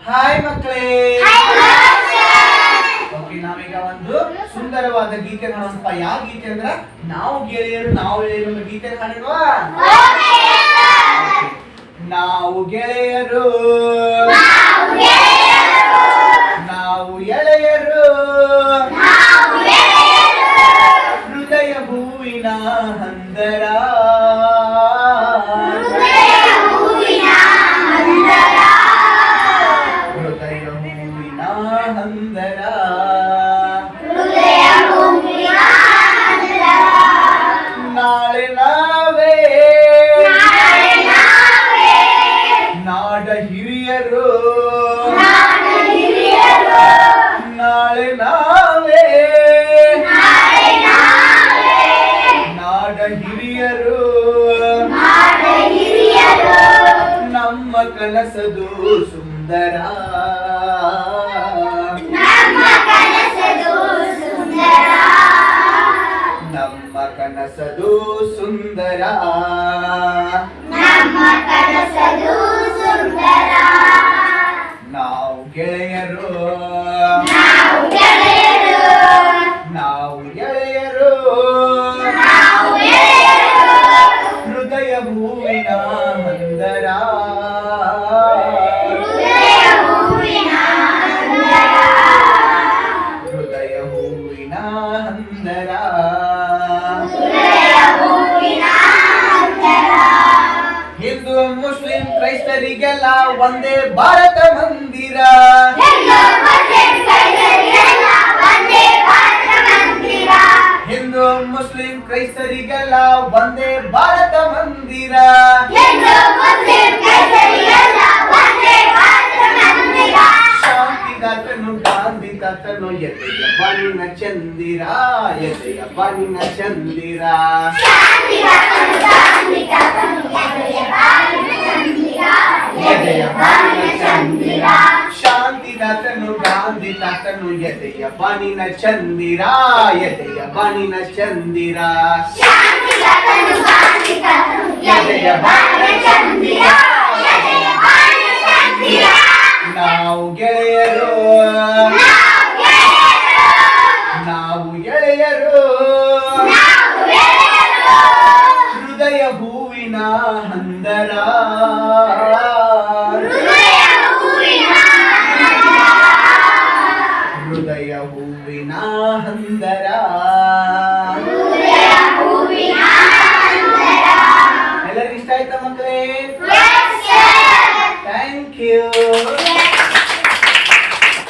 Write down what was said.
Hi ಮಕ್ಕಳೇ. Okay, ನಾವೀಗ ಒಂದು ಸುಂದರವಾದ ಗೀತೆ ಹಾಡೋಣಪ್ಪ. ಯಾವ ಗೀತೆ ಅಂದ್ರ ನಾವು ಗೆಳೆಯರು ಗೀತೆ ಹಾಡಿಲ್ವಾ? ನಾವು ಗೆಳೆಯರು ನಾವು ಎಳೆಯರು ಹೃದಯ ಹೂವಿನ ಹಂದರ ನಾಳೆ ನಾವೇ ನಾಡ ಹಿರಿಯರು ನಾಳೆ ನಾವೇ ನಾಡ ಹಿರಿಯರು ನಮ್ಮ ಕನಸದು ಸುಂದರ ನಮ್ಮ ಕನಸದು ಸುಂದರ ನಾವು ಗೆಳೆಯರು ನಾವು ಗೆಳೆಯರು ಹೃದಯ ಹೂವಿನ ಹಂದರ ಹೃದಯ ಹೂವಿನ ಹಂದರ ಹಿಂದೂ ಮುಸ್ಲಿಂ ಕ್ರೈಸ್ತರಿಗೆಲ್ಲ ಒಂದೇ ಭಾರತ ಮಂದಿರ ಹಿಂದೂ ಮುಸ್ಲಿಂ ಕ್ರೈಸ್ತರಿಗೆಲ್ಲ ಒಂದೇ ಭಾರತ ಮಂದಿರ ಶಾಂತಿದಾತನು ಗಾಂಧಿ ತಾತನು ಎದೆಯ ಬಾನಿನ ಚಂದಿರ ಎದೆಯ ಬಾನಿನ ಚಂದಿರ ಶಾಂತಿದಾತನು ಗಾಂಧಿ ತಾತನು ಎದೆಯ ಬಾನಿನ ಚಂದಿರ ಎದೆಯ ಬಾನಿನ ಚಂದಿರ ಎದೆಯ ಬಾನಿನ ಚಂದಿರ